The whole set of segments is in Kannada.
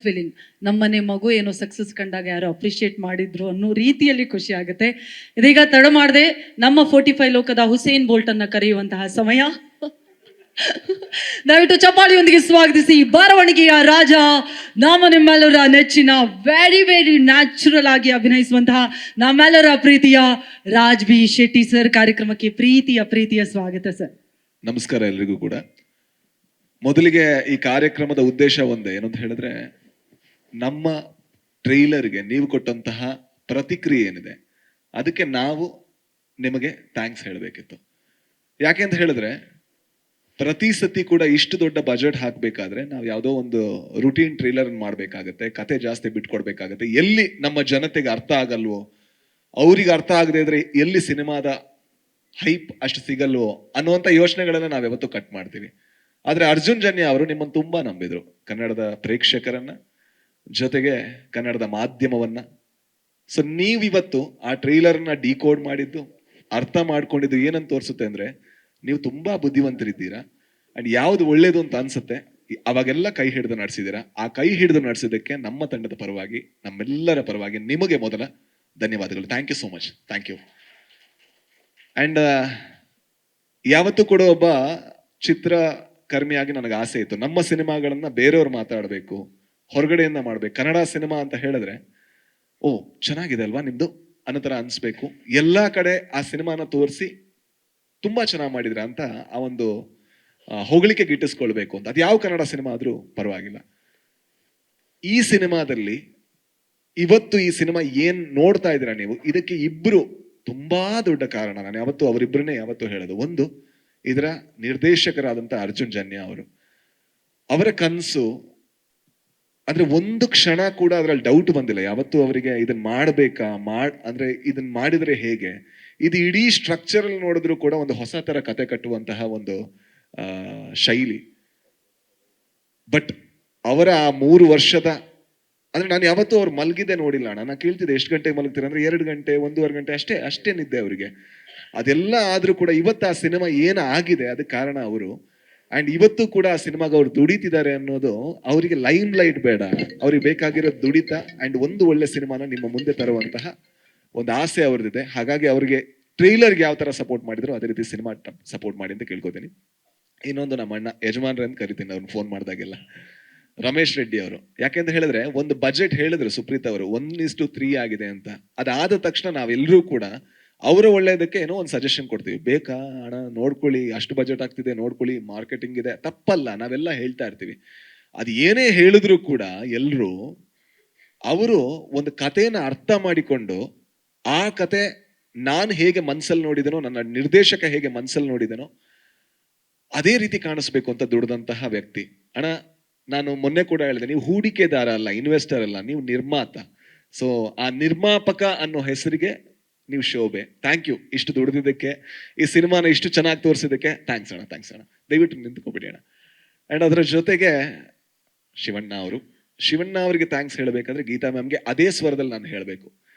ಫೀಲಿಂಗ್ ನಮ್ಮನೆ ಮಗು ಏನೋ ಸಕ್ಸಸ್ ಕಂಡಾಗ ಯಾರೋ ಅಪ್ರಿಷಿಯೇಟ್ ಮಾಡಿದ್ರು ಅನ್ನೋ ರೀತಿಯಲ್ಲಿ ಖುಷಿ ಆಗುತ್ತೆ. ಇದೀಗ ತಡ ಮಾಡದೆ ನಮ್ಮ 45 ಲೋಕದ ಹುಸೇನ್ ಬೋಲ್ಟ್ ಅನ್ನ ಕರೆಯುವಂತಹ ಸಮಯ. ದಯವಿಟ್ಟು ಚಪ್ಪಾಳಿಯೊಂದಿಗೆ ಸ್ವಾಗತಿಸಿ ಬರವಣಿಗೆಯ ರಾಜ, ನಮ್ಮ ನಿಮ್ಮೆಲ್ಲರ ನೆಚ್ಚಿನ ವೆರಿ ವೆರಿ ನ್ಯಾಚುರಲ್ ಆಗಿ ಅಭಿನಯಿಸುವಂತಹ ನಮ್ಮೆಲ್ಲರ ಪ್ರೀತಿಯ ರಾಜ್ ಬಿ ಶೆಟ್ಟಿ ಸರ್ ಕಾರ್ಯಕ್ರಮಕ್ಕೆ ಪ್ರೀತಿಯ ಸ್ವಾಗತ ಸರ್. ನಮಸ್ಕಾರ ಎಲ್ರಿಗೂ ಕೂಡ. ಮೊದಲಿಗೆ ಈ ಕಾರ್ಯಕ್ರಮದ ಉದ್ದೇಶ ಒಂದೇ, ಏನಂತ ಹೇಳಿದ್ರೆ ನಮ್ಮ ಟ್ರೈಲರ್ಗೆ ನೀವು ಕೊಟ್ಟಂತಹ ಪ್ರತಿಕ್ರಿಯೆ ಏನಿದೆ ಅದಕ್ಕೆ ನಾವು ನಿಮಗೆ ಥ್ಯಾಂಕ್ಸ್ ಹೇಳಬೇಕಿತ್ತು. ಯಾಕೆ ಅಂತ ಹೇಳಿದ್ರೆ ಪ್ರತಿ ಸತಿ ಕೂಡ ಇಷ್ಟು ದೊಡ್ಡ ಬಜೆಟ್ ಹಾಕಬೇಕಾದ್ರೆ ನಾವು ಯಾವುದೋ ಒಂದು ರುಟೀನ್ ಟ್ರೈಲರ್ ಮಾಡಬೇಕಾಗತ್ತೆ, ಕತೆ ಜಾಸ್ತಿ ಬಿಟ್ಕೊಡ್ಬೇಕಾಗತ್ತೆ. ಎಲ್ಲಿ ನಮ್ಮ ಜನತೆಗೆ ಅರ್ಥ ಆಗಲ್ವೋ, ಅವ್ರಿಗೆ ಅರ್ಥ ಆಗದೆ ಇದ್ರೆ ಎಲ್ಲಿ ಸಿನಿಮಾದ ಹೈಪ್ ಅಷ್ಟು ಸಿಗಲ್ವೋ ಅನ್ನುವಂಥ ಯೋಚನೆಗಳನ್ನ ನಾವ್ ಯಾವತ್ತೂ ಕಟ್ ಮಾಡ್ತೀವಿ. ಆದ್ರೆ ಅರ್ಜುನ್ ಜನ್ಯ ಅವರು ನಿಮ್ಮನ್ನು ತುಂಬಾ ನಂಬಿದ್ರು, ಕನ್ನಡದ ಪ್ರೇಕ್ಷಕರನ್ನ, ಜೊತೆಗೆ ಕನ್ನಡದ ಮಾಧ್ಯಮವನ್ನ. ಸೊ ನೀವಿವತ್ತು ಆ ಟ್ರೈಲರ್ನ ಡಿಕೋಡ್ ಮಾಡಿದ್ದು, ಅರ್ಥ ಮಾಡ್ಕೊಂಡಿದ್ದು ಏನಂತ ತೋರಿಸುತ್ತೆ ಅಂದ್ರೆ ನೀವು ತುಂಬಾ ಬುದ್ಧಿವಂತರಿದ್ದೀರಾ. ಅಂಡ್ ಯಾವ್ದು ಒಳ್ಳೇದು ಅಂತ ಅನ್ಸುತ್ತೆ ಅವಾಗೆಲ್ಲ ಕೈ ಹಿಡಿದು ನಡೆಸಿದ್ದೀರಾ. ಆ ಕೈ ಹಿಡಿದು ನಡೆಸಿದ್ದಕ್ಕೆ ನಮ್ಮ ತಂಡದ ಪರವಾಗಿ, ನಮ್ಮೆಲ್ಲರ ಪರವಾಗಿ ನಿಮಗೆ ಮೊದಲ ಧನ್ಯವಾದಗಳು. Thank you so much. Thank you. And ಯಾವತ್ತೂ ಕೂಡ ಒಬ್ಬ ಚಿತ್ರಕರ್ಮಿಯಾಗಿ ನನಗೆ ಆಸೆ ಇತ್ತು, ನಮ್ಮ ಸಿನಿಮಾಗಳನ್ನ ಬೇರೆಯವ್ರು ಮಾತಾಡಬೇಕು, ಹೊರಗಡೆಯಿಂದ ಮಾಡ್ಬೇಕು. ಕನ್ನಡ ಸಿನಿಮಾ ಅಂತ ಹೇಳಿದ್ರೆ ಓ ಚೆನ್ನಾಗಿದೆ ಅಲ್ವಾ ನಿಮ್ದು ಅನ್ನೋ ತರ ಅನ್ಸ್ಬೇಕು. ಎಲ್ಲಾ ಕಡೆ ಆ ಸಿನಿಮಾನ ತೋರಿಸಿ ತುಂಬಾ ಚೆನ್ನಾಗಿ ಮಾಡಿದ್ರ ಅಂತ ಆ ಒಂದು ಹೊಗಳಿಕೆ ಗಿಟ್ಟಿಸ್ಕೊಳ್ಬೇಕು ಅಂತ. ಅದು ಯಾವ ಕನ್ನಡ ಸಿನಿಮಾ ಆದ್ರೂ ಪರವಾಗಿಲ್ಲ. ಈ ಸಿನಿಮಾದಲ್ಲಿ ಇವತ್ತು ಈ ಸಿನಿಮಾ ಏನ್ ನೋಡ್ತಾ ಇದ್ದೀರಾ ನೀವು, ಇದಕ್ಕೆ ಇಬ್ರು ತುಂಬಾ ದೊಡ್ಡ ಕಾರಣ. ನಾನು ಯಾವತ್ತು ಅವರಿಬ್ಬರನ್ನೇ ಯಾವತ್ತು ಹೇಳೋದು. ಒಂದು, ಇದರ ನಿರ್ದೇಶಕರಾದಂತ ಅರ್ಜುನ್ ಜನ್ಯ ಅವರು, ಅವರ ಕನಸು ಅಂದ್ರೆ ಒಂದು ಕ್ಷಣ ಕೂಡ ಅದ್ರಲ್ಲಿ ಡೌಟ್ ಬಂದಿಲ್ಲ ಯಾವತ್ತು ಅವರಿಗೆ ಇದನ್ನ ಮಾಡ್ಬೇಕಾ, ಅಂದ್ರೆ ಇದನ್ನ ಮಾಡಿದ್ರೆ ಹೇಗೆ. ಇದು ಇಡೀ ಸ್ಟ್ರಕ್ಚರ್ ಅಲ್ಲಿ ನೋಡಿದ್ರು ಕೂಡ ಒಂದು ಹೊಸ ತರ ಕತೆ ಕಟ್ಟುವಂತಹ ಒಂದು ಶೈಲಿ. ಬಟ್ ಅವರ ಆ 3 ವರ್ಷದ, ಅಂದ್ರೆ ನಾನು ಯಾವತ್ತೂ ಅವ್ರು ಮಲಗಿದ್ದೆ ನೋಡಿಲ್ಲ ಅಣ್ಣ. ನಾನು ಕೇಳ್ತಿದ್ದೆ ಎಷ್ಟು ಗಂಟೆಗೆ ಮಲಗ್ತೀರ ಅಂದ್ರೆ 2 ಗಂಟೆ 1.5 ಗಂಟೆ ಅಷ್ಟೇ ನಿದ್ದೆ ಅವರಿಗೆ. ಅದೆಲ್ಲ ಆದ್ರೂ ಕೂಡ ಇವತ್ತು ಆ ಸಿನಿಮಾ ಏನ್ ಆಗಿದೆ ಅದಕ್ಕೆ ಕಾರಣ ಅವರು. ಅಂಡ್ ಇವತ್ತು ಕೂಡ ಆ ಸಿನಿಮಾಗ ಅವ್ರು ದುಡಿತಿದ್ದಾರೆ ಅನ್ನೋದು, ಅವರಿಗೆ ಲೈಮ್ ಲೈಟ್ ಬೇಡ, ಅವ್ರಿಗೆ ಬೇಕಾಗಿರೋ ದುಡಿತ ಅಂಡ್ ಒಂದು ಒಳ್ಳೆ ಸಿನಿಮಾನ ನಿಮ್ಮ ಮುಂದೆ ತರುವಂತಹ ಒಂದು ಆಸೆ ಅವ್ರದ್ದಿದೆ. ಹಾಗಾಗಿ ಅವ್ರಿಗೆ ಟ್ರೈಲರ್ಗೆ ಯಾವ ತರ ಸಪೋರ್ಟ್ ಮಾಡಿದ್ರು ಅದೇ ರೀತಿ ಸಿನಿಮಾ ಸಪೋರ್ಟ್ ಮಾಡಿ ಅಂತ ಕೇಳ್ಕೊತೀನಿ. ಇನ್ನೊಂದು ನಮ್ಮ ಅಣ್ಣ ಯಜಮಾನ್ರ ಅಂತ ಕರಿತೀನಿ ಅವ್ರನ್ನ ಫೋನ್ ಮಾಡಿದಾಗೆಲ್ಲ, ರಮೇಶ್ ರೆಡ್ಡಿ ಅವರು. ಯಾಕೆಂತ ಹೇಳಿದ್ರೆ ಒಂದು ಬಜೆಟ್ ಹೇಳಿದ್ರು ಸುಪ್ರೀತ್ ಅವರು 1:3 ಆಗಿದೆ ಅಂತ. ಅದಾದ ತಕ್ಷಣ ನಾವೆಲ್ಲರೂ ಕೂಡ ಅವರ ಒಳ್ಳೇದಕ್ಕೆ ಏನೋ ಒಂದು ಸಜೆಷನ್ ಕೊಡ್ತೀವಿ. ಬೇಕಾ ಹಣ ನೋಡ್ಕೊಳ್ಳಿ, ಅಷ್ಟು ಬಜೆಟ್ ಆಗ್ತಿದೆ ನೋಡ್ಕೊಳ್ಳಿ, ಮಾರ್ಕೆಟಿಂಗ್ ಇದೆ, ತಪ್ಪಲ್ಲ, ನಾವೆಲ್ಲ ಹೇಳ್ತಾ ಇರ್ತೀವಿ. ಅದು ಏನೇ ಹೇಳಿದ್ರು ಕೂಡ ಎಲ್ರು ಅವರು ಒಂದು ಕಥೆನ ಅರ್ಥ ಮಾಡಿಕೊಂಡು ಆ ಕತೆ ನಾನು ಹೇಗೆ ಮನ್ಸಲ್ಲಿ ನೋಡಿದನೋ, ನನ್ನ ನಿರ್ದೇಶಕ ಹೇಗೆ ಮನ್ಸಲ್ಲಿ ನೋಡಿದನೋ ಅದೇ ರೀತಿ ಕಾಣಿಸ್ಬೇಕು ಅಂತ ದುಡ್ದಂತಹ ವ್ಯಕ್ತಿ. ಅಣ್ಣ ನಾನು ಮೊನ್ನೆ ಕೂಡ ಹೇಳಿದೆ, ನೀವು ಹೂಡಿಕೆದಾರ ಅಲ್ಲ, ಇನ್ವೆಸ್ಟರ್ ಅಲ್ಲ, ನೀವು ನಿರ್ಮಾತ. ಸೊ ಆ ನಿರ್ಮಾಪಕ ಅನ್ನೋ ಹೆಸರಿಗೆ ನೀವು ಶೋಭೆ. ಥ್ಯಾಂಕ್ ಯು ಇಷ್ಟು ದುಡಿದಿದ್ದಕ್ಕೆ, ಈ ಸಿನಿಮಾನ ಇಷ್ಟು ಚೆನ್ನಾಗಿ ತೋರಿಸಿದ್ದಕ್ಕೆ. ಥ್ಯಾಂಕ್ಸ್ ಅಣ್ಣ. ದಯವಿಟ್ಟು ನಿಂತ್ಕೊಬಿಡಿ ಅಣ್ಣ. ಅಂಡ್ ಅದರ ಜೊತೆಗೆ ಶಿವಣ್ಣ ಅವರಿಗೆ ಥ್ಯಾಂಕ್ಸ್ ಹೇಳಬೇಕಾದ್ರೆ ಗೀತಾ ಮ್ಯಾಮ್ಗೆ ಅದೇ ಸ್ವರದಲ್ಲಿ ನಾನು ಹೇಳಬೇಕು.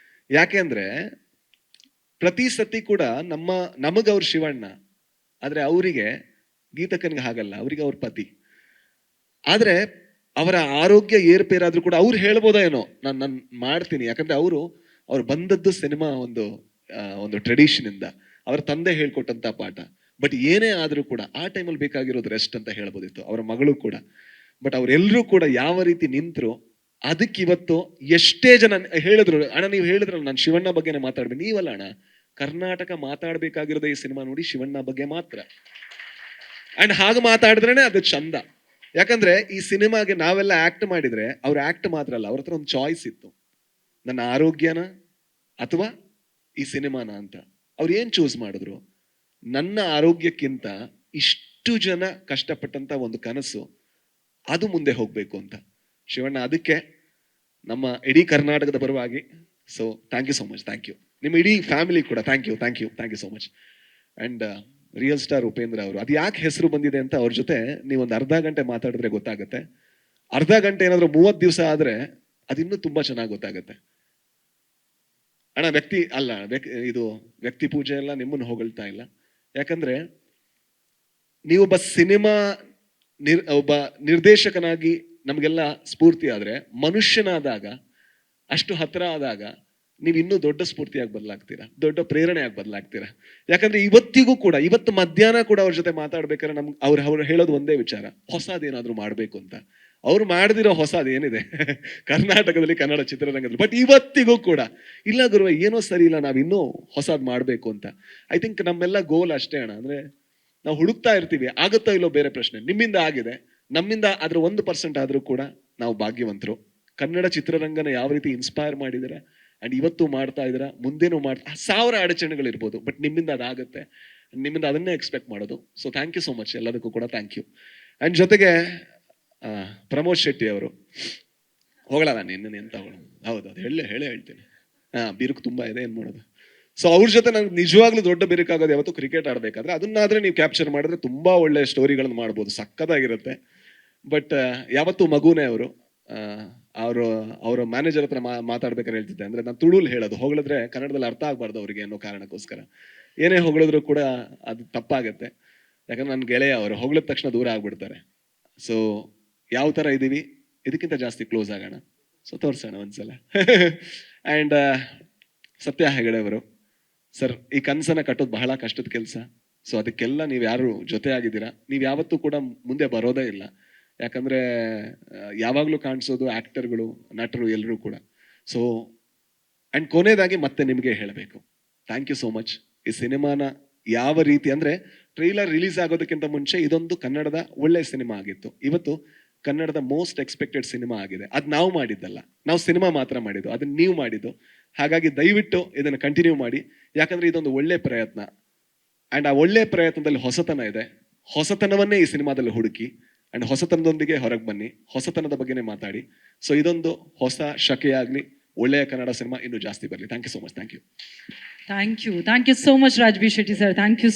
ಯಾಕೆ ಅಂದ್ರೆ ಪ್ರತಿ ಸತಿ ಕೂಡ ನಮಗವ್ರು ಶಿವಣ್ಣ, ಆದ್ರೆ ಅವರಿಗೆ ಗೀತಕ್ಕನಿಗೆ ಹಾಗಲ್ಲ, ಅವರಿಗೆ ಅವ್ರ ಪತಿ. ಆದ್ರೆ ಅವರ ಆರೋಗ್ಯ ಏರ್ಪೇರಾದ್ರೂ ಕೂಡ ಅವ್ರು ಹೇಳ್ಬೋದ ಏನೋ ನಾನು ಮಾಡ್ತೀನಿ, ಯಾಕಂದ್ರೆ ಅವ್ರು ಬಂದದ್ದು ಸಿನಿಮಾ ಒಂದು ಟ್ರೆಡಿಷನ್ ಇಂದ, ಅವರ ತಂದೆ ಹೇಳ್ಕೊಟ್ಟಂತ ಪಾಠ. ಬಟ್ ಏನೇ ಆದ್ರೂ ಕೂಡ ಆ ಟೈಮಲ್ಲಿ ಬೇಕಾಗಿರೋದು ರೆಸ್ಟ್ ಅಂತ ಹೇಳ್ಬೋದಿತ್ತು, ಅವರ ಮಗಳು ಕೂಡ. ಬಟ್ ಅವರೆಲ್ಲರೂ ಕೂಡ ಯಾವ ರೀತಿ ನಿಂತರು, ಅದಕ್ಕೆ ಇವತ್ತು ಎಷ್ಟೇ ಜನ ಹೇಳಿದ್ರು, ಅಣ್ಣ ನೀವು ಹೇಳಿದ್ರಲ್ಲ ನಾನು ಶಿವಣ್ಣ ಬಗ್ಗೆನೇ ಮಾತಾಡ್ಬೇಕು. ನೀವಲ್ಲ ಅಣ್ಣ, ಕರ್ನಾಟಕ ಮಾತಾಡ್ಬೇಕಾಗಿರೋದೇ ಈ ಸಿನಿಮಾ ನೋಡಿ ಶಿವಣ್ಣ ಬಗ್ಗೆ ಮಾತ್ರ. ಅಂಡ್ ಹಾಗೆ ಮಾತಾಡಿದ್ರೇನೆ ಅದು ಚಂದ. ಯಾಕಂದ್ರೆ ಈ ಸಿನಿಮಾಗೆ ನಾವೆಲ್ಲ ಆಕ್ಟ್ ಮಾಡಿದ್ರೆ ಅವ್ರ ಆಕ್ಟ್ ಮಾತ್ರ ಅಲ್ಲ, ಅವ್ರ ಹತ್ರ ಒಂದು ಚಾಯ್ಸ್ ಇತ್ತು, ನನ್ನ ಆರೋಗ್ಯನ ಅಥವಾ ಈ ಸಿನಿಮಾನ ಅಂತ. ಅವ್ರು ಏನ್ ಚೂಸ್ ಮಾಡಿದ್ರು, ನನ್ನ ಆರೋಗ್ಯಕ್ಕಿಂತ ಇಷ್ಟು ಜನ ಕಷ್ಟಪಟ್ಟಂತ ಒಂದು ಕನಸು ಅದು ಮುಂದೆ ಹೋಗ್ಬೇಕು ಅಂತ. ಶಿವಣ್ಣ ಅದಕ್ಕೆ ನಮ್ಮ ಇಡೀ ಕರ್ನಾಟಕದ ಪರವಾಗಿ so thank you so much. Thank you. ನಿಮ್ಮ ಇಡೀ ಫ್ಯಾಮಿಲಿ ಕೂಡ thank you so much. And real star Upendra ಅವರು, ಅದು ಯಾಕೆ ಹೆಸರು ಬಂದಿದೆ ಅಂತ ಅವ್ರ ಜೊತೆ ನೀವೊಂದು ಅರ್ಧ ಗಂಟೆ ಮಾತಾಡಿದ್ರೆ ಗೊತ್ತಾಗುತ್ತೆ. ಅರ್ಧ ಗಂಟೆ ಏನಾದ್ರು 30 ದಿವಸ ಆದ್ರೆ ಅದಿನ್ನೂ ತುಂಬಾ ಚೆನ್ನಾಗಿ ಗೊತ್ತಾಗುತ್ತೆ ಅಣ್ಣ. ವ್ಯಕ್ತಿ ಪೂಜೆ ಎಲ್ಲ ನಿಮ್ಮನ್ನು ಹೊಗಳ್ತಾ ಇಲ್ಲ. ಯಾಕಂದ್ರೆ ನೀವೊಬ್ಬ ಒಬ್ಬ ನಿರ್ದೇಶಕನಾಗಿ ನಮಗೆಲ್ಲ ಸ್ಫೂರ್ತಿ ಆದ್ರೆ, ಮನುಷ್ಯನಾದಾಗ ಅಷ್ಟು ಹತ್ರ ಆದಾಗ ನೀವು ಇನ್ನೂ ದೊಡ್ಡ ಸ್ಫೂರ್ತಿಯಾಗಿ ಬದಲಾಗ್ತೀರಾ, ದೊಡ್ಡ ಪ್ರೇರಣೆಯಾಗಿ ಬದಲಾಗ್ತೀರಾ. ಯಾಕಂದ್ರೆ ಇವತ್ತಿಗೂ ಕೂಡ, ಇವತ್ತು ಮಧ್ಯಾಹ್ನ ಕೂಡ ಅವ್ರ ಜೊತೆ ಮಾತಾಡ್ಬೇಕಾದ್ರೆ ನಮ್ಗೆ ಅವ್ರು ಹೇಳೋದು ಒಂದೇ ವಿಚಾರ, ಹೊಸದೇನಾದ್ರೂ ಮಾಡ್ಬೇಕು ಅಂತ. ಅವ್ರು ಮಾಡದಿರೋ ಹೊಸದು ಏನಿದೆ ಕರ್ನಾಟಕದಲ್ಲಿ ಕನ್ನಡ ಚಿತ್ರರಂಗದಲ್ಲಿ. ಬಟ್ ಇವತ್ತಿಗೂ ಕೂಡ ಇಲ್ಲ ಗುರುವ, ಏನೋ ಸರಿ ಇಲ್ಲ, ನಾವ್ ಇನ್ನೂ ಹೊಸದ್ ಮಾಡ್ಬೇಕು ಅಂತ. ಐ ಥಿಂಕ್ ನಮ್ಮೆಲ್ಲ ಗೋಲ್ ಅಷ್ಟೇ ಅಣ್ಣ. ಅಂದ್ರೆ ನಾವು ಹುಡುಕ್ತಾ ಇರ್ತೀವಿ, ಆಗುತ್ತೋ ಇಲ್ಲೋ ಬೇರೆ ಪ್ರಶ್ನೆ. ನಿಮ್ಮಿಂದ ಆಗಿದೆ, ನಮ್ಮಿಂದ ಅದ್ರ 1% ಆದ್ರೂ ಕೂಡ ನಾವು ಭಾಗ್ಯವಂತರು. ಕನ್ನಡ ಚಿತ್ರರಂಗನ ಯಾವ ರೀತಿ ಇನ್ಸ್ಪೈರ್ ಮಾಡಿದರೆ ಅಂಡ್ ಇವತ್ತು ಮಾಡ್ತಾ ಇದ್ದೀರಾ, ಮುಂದೇನು ಮಾಡ್ತಾ, 1000 ಅಡಚಣೆಗಳಿರ್ಬೋದು, ಬಟ್ ನಿಮ್ಮಿಂದ ಅದಾಗುತ್ತೆ. ನಿಮ್ಮಿಂದ ಅದನ್ನೇ ಎಕ್ಸ್ಪೆಕ್ಟ್ ಮಾಡೋದು. So thank you so much, ಎಲ್ಲದಕ್ಕೂ ಕೂಡ ಥ್ಯಾಂಕ್ ಯು. ಅಂಡ್ ಜೊತೆಗೆ ಪ್ರಮೋದ್ ಶೆಟ್ಟಿ ಅವರು ಹೋಗಳಲ್ಲ, ನಿನ್ನೆ ಎಂತ ಹೌದು, ಅದು ಹೇಳ್ತೀನಿ. ಬಿರುಕು ತುಂಬಾ ಇದೆ, ಏನ್ ಮಾಡೋದು. ಸೊ ಅವ್ರ ಜೊತೆ ನಂಗೆ ನಿಜವಾಗ್ಲೂ ದೊಡ್ಡ ಬಿರುಕಾಗೋದು ಯಾವತ್ತು ಕ್ರಿಕೆಟ್ ಆಡ್ಬೇಕಾದ್ರೆ. ಅದನ್ನಾದ್ರೆ ನೀವು ಕ್ಯಾಪ್ಚರ್ ಮಾಡಿದ್ರೆ ತುಂಬಾ ಒಳ್ಳೆ ಸ್ಟೋರಿಗಳನ್ನ ಮಾಡ್ಬೋದು, ಸಕ್ಕತ್ತಾಗಿರುತ್ತೆ. ಬಟ್ ಯಾವತ್ತು ಮಗುನೇ ಅವರು. ಅವರ ಮ್ಯಾನೇಜರ್ ಹತ್ರ ಮಾತಾಡ್ಬೇಕಾದ್ರೆ ಹೇಳ್ತಿದ್ದೆ, ಅಂದ್ರೆ ನಾನು ತುಳುಲ್ ಹೇಳೋದು, ಹೊಗಳಿದ್ರೆ ಕನ್ನಡದಲ್ಲಿ ಅರ್ಥ ಆಗ್ಬಾರ್ದು ಅವರಿಗೆ ಅನ್ನೋ ಕಾರಣಕ್ಕೋಸ್ಕರ. ಏನೇ ಹೊಗಳಿದ್ರು ಕೂಡ ಅದು ತಪ್ಪಾಗತ್ತೆ. ಯಾಕಂದ್ರೆ ನನ್ನ ಗೆಳೆಯ ಅವರು ಹೊಗಳಿದ ತಕ್ಷಣ ದೂರ ಆಗ್ಬಿಡ್ತಾರೆ. ಸೊ ಯಾವ ತರ ಇದೀವಿ, ಇದಕ್ಕಿಂತ ಜಾಸ್ತಿ ಕ್ಲೋಸ್ ಆಗೋಣ. ಸೊ ತೋರ್ಸೋಣ ಒಂದ್ಸಲ. ಅಂಡ್ ಸತ್ಯ ಹೆಗಡೆ ಅವರು ಸರ್, ಈ ಕನ್ಸನ್ನ ಕಟ್ಟೋದು ಬಹಳ ಕಷ್ಟದ ಕೆಲಸ. ಸೊ ಅದಕ್ಕೆಲ್ಲ ನೀವು ಯಾರು ಜೊತೆ ಆಗಿದ್ದೀರಾ, ನೀವು ಯಾವತ್ತೂ ಕೂಡ ಮುಂದೆ ಬರೋದೇ ಇಲ್ಲ. ಯಾಕಂದ್ರೆ ಯಾವಾಗ್ಲೂ ಕಾಣಿಸೋದು ಆಕ್ಟರ್ಗಳು, ನಟರು, ಎಲ್ಲರೂ ಕೂಡ. ಸೊ ಅಂಡ್ ಕೊನೆಯದಾಗಿ ಮತ್ತೆ ನಿಮಗೆ ಹೇಳಬೇಕು, ಥ್ಯಾಂಕ್ ಯು ಸೋ ಮಚ್. ಈ ಸಿನಿಮಾನ ಯಾವ ರೀತಿ ಅಂದ್ರೆ, ಟ್ರೈಲರ್ ರಿಲೀಸ್ ಆಗೋದಕ್ಕಿಂತ ಮುಂಚೆ ಇದೊಂದು ಕನ್ನಡದ ಒಳ್ಳೆ ಸಿನಿಮಾ ಆಗಿತ್ತು. ಇವತ್ತು ಕನ್ನಡದ ಮೋಸ್ಟ್ ಎಕ್ಸ್ಪೆಕ್ಟೆಡ್ ಸಿನಿಮಾ ಆಗಿದೆ. ಅದ್ ನಾವು ಮಾಡಿದ್ದಲ್ಲ, ನಾವು ಸಿನಿಮಾ ಮಾತ್ರ ಮಾಡಿದ್ದು, ಅದನ್ನ ನೀವು ಮಾಡಿದ್ದು. ಹಾಗಾಗಿ ದಯವಿಟ್ಟು ಇದನ್ನ ಕಂಟಿನ್ಯೂ ಮಾಡಿ, ಯಾಕಂದ್ರೆ ಇದೊಂದು ಒಳ್ಳೆ ಪ್ರಯತ್ನ. ಅಂಡ್ ಆ ಒಳ್ಳೆ ಪ್ರಯತ್ನದಲ್ಲಿ ಹೊಸತನ ಇದೆ. ಹೊಸತನವನ್ನೇ ಈ ಸಿನಿಮಾದಲ್ಲಿ ಹುಡುಕಿ ಅಂಡ್ ಹೊಸತನದೊಂದಿಗೆ ಹೊರಗೆ ಬನ್ನಿ, ಹೊಸತನದ ಬಗ್ಗೆನೇ ಮಾತಾಡಿ. ಸೊ ಇದೊಂದು ಹೊಸ ಶಕೆಯಾಗ್ಲಿ, ಒಳ್ಳೆಯ ಕನ್ನಡ ಸಿನಿಮಾ ಇನ್ನೂ ಜಾಸ್ತಿ ಬರಲಿ. Thank you so much. Thank you thank you so much Raj B Shetty sir. Thank you.